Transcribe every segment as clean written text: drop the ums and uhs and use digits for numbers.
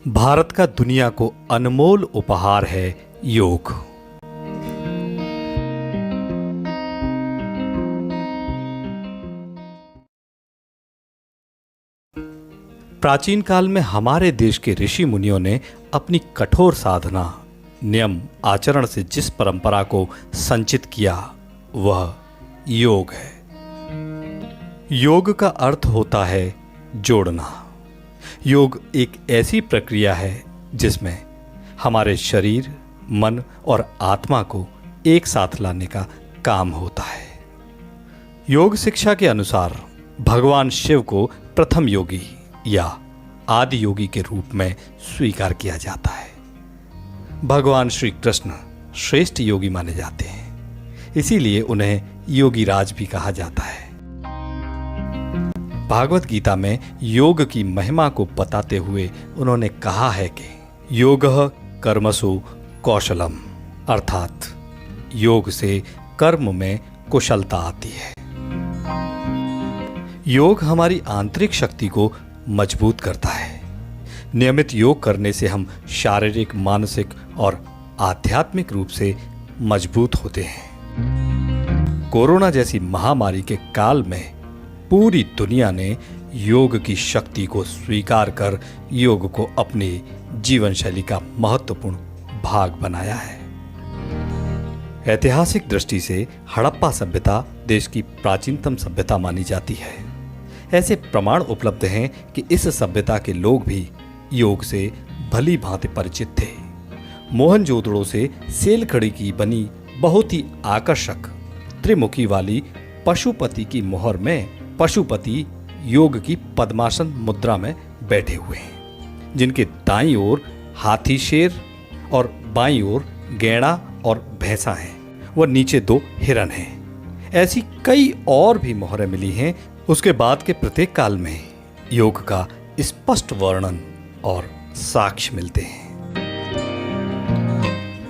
भारत का दुनिया को अनमोल उपहार है योग। प्राचीन काल में हमारे देश के ऋषि मुनियों ने अपनी कठोर साधना, नियम आचरण से जिस परंपरा को संचित किया वह योग है। योग का अर्थ होता है जोड़ना। योग एक ऐसी प्रक्रिया है जिसमें हमारे शरीर, मन और आत्मा को एक साथ लाने का काम होता है। योग शिक्षा के अनुसार भगवान शिव को प्रथम योगी या आदि योगी के रूप में स्वीकार किया जाता है। भगवान श्री कृष्ण श्रेष्ठ योगी माने जाते हैं, इसीलिए उन्हें योगीराज भी कहा जाता है। भागवत गीता में योग की महिमा को बताते हुए उन्होंने कहा है कि योगः कर्मसु कौशलम, अर्थात योग से कर्म में कुशलता आती है। योग हमारी आंतरिक शक्ति को मजबूत करता है। नियमित योग करने से हम शारीरिक, मानसिक और आध्यात्मिक रूप से मजबूत होते हैं। कोरोना जैसी महामारी के काल में पूरी दुनिया ने योग की शक्ति को स्वीकार कर योग को अपनी जीवन शैली का महत्वपूर्ण भाग बनाया है। ऐतिहासिक दृष्टि से हड़प्पा सभ्यता देश की प्राचीनतम सभ्यता मानी जाती है। ऐसे प्रमाण उपलब्ध हैं कि इस सभ्यता के लोग भी योग से भली भांति परिचित थे। मोहनजोदड़ो से सेलखड़ी की बनी बहुत ही आकर्षक त्रिमुखी वाली पशुपति की मोहर में पशुपति योग की पद्मासन मुद्रा में बैठे हुए हैं, जिनके दाईं ओर हाथी शेर और बाईं ओर गैंडा और भैंसा हैं व नीचे दो हिरन हैं। ऐसी कई और भी मोहरें मिली हैं। उसके बाद के प्रत्येक काल में योग का स्पष्ट वर्णन और साक्ष्य मिलते हैं।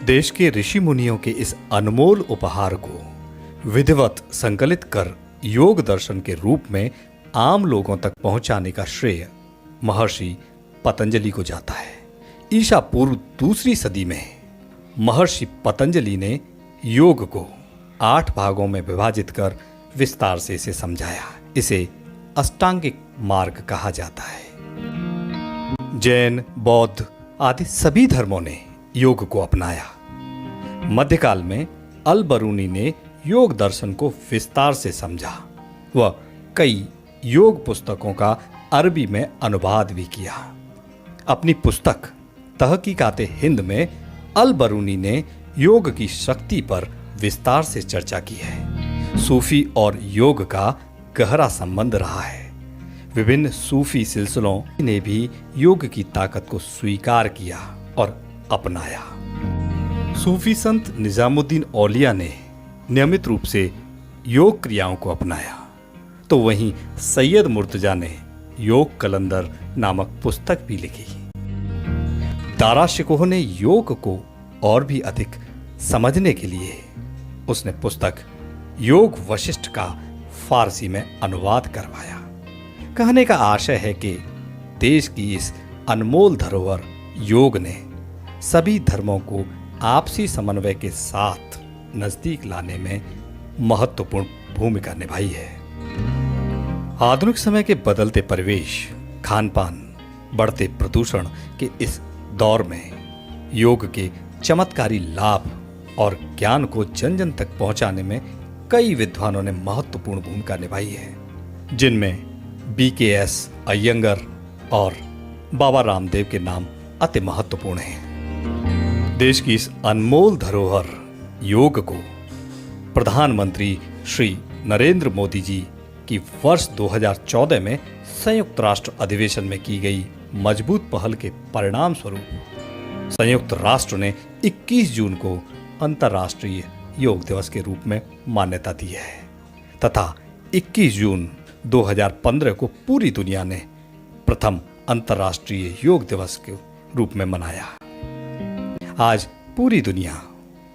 देश के ऋषि मुनियों के इस अनमोल उपहार को विधिवत संकलित कर योग दर्शन के रूप में आम लोगों तक पहुंचाने का श्रेय महर्षि पतंजलि को जाता है। ईसा पूर्व दूसरी सदी में महर्षि पतंजलि ने योग को 8 भागों में विभाजित कर विस्तार से इसे समझाया। इसे अष्टांगिक मार्ग कहा जाता है। जैन, बौद्ध आदि सभी धर्मों ने योग को अपनाया। मध्यकाल में अल बरूनी ने योग दर्शन को विस्तार से समझा। वह कई योग पुस्तकों का अरबी में अनुवाद भी किया। अपनी पुस्तक तहकीकाते हिंद में अल बरूनी ने योग की शक्ति पर विस्तार से चर्चा की है। सूफी और योग का गहरा संबंध रहा है। विभिन्न सूफी सिलसिलों ने भी योग की ताकत को स्वीकार किया और अपनाया। सूफी संत निजामुद्दीन औलिया ने नियमित रूप से योग क्रियाओं को अपनाया, तो वहीं सैयद मुर्तजा ने योग कलंदर नामक पुस्तक भी लिखी। दारा शिकोह ने योग को और भी अधिक समझने के लिए उसने पुस्तक योग वशिष्ठ का फारसी में अनुवाद करवाया। कहने का आशय है कि देश की इस अनमोल धरोहर योग ने सभी धर्मों को आपसी समन्वय के साथ नजदीक लाने में महत्वपूर्ण भूमिका निभाई है। आधुनिक समय के बदलते परिवेश, खान पान, बढ़ते प्रदूषण के इस दौर में योग के चमत्कारी लाभ और ज्ञान को जन जन तक पहुंचाने में कई विद्वानों ने महत्वपूर्ण भूमिका निभाई है, जिनमें BKS अयंगर और बाबा रामदेव के नाम अति महत्वपूर्ण हैं। देश की इस अनमोल धरोहर योग को प्रधानमंत्री श्री नरेंद्र मोदी जी की वर्ष 2014 में संयुक्त राष्ट्र अधिवेशन में की गई मजबूत पहल के परिणाम स्वरूप संयुक्त राष्ट्र ने 21 जून को अंतर्राष्ट्रीय योग दिवस के रूप में मान्यता दी है तथा 21 जून 2015 को पूरी दुनिया ने प्रथम अंतर्राष्ट्रीय योग दिवस के रूप में मनाया। आज पूरी दुनिया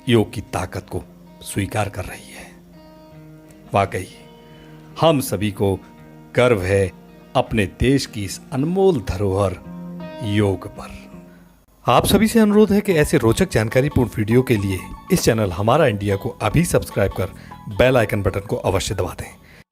योग की ताकत को स्वीकार कर रही है। वाकई हम सभी को गर्व है अपने देश की इस अनमोल धरोहर योग पर। आप सभी से अनुरोध है कि ऐसे रोचक जानकारीपूर्ण वीडियो के लिए इस चैनल हमारा इंडिया को अभी सब्सक्राइब कर बेल आइकन बटन को अवश्य दबा दें।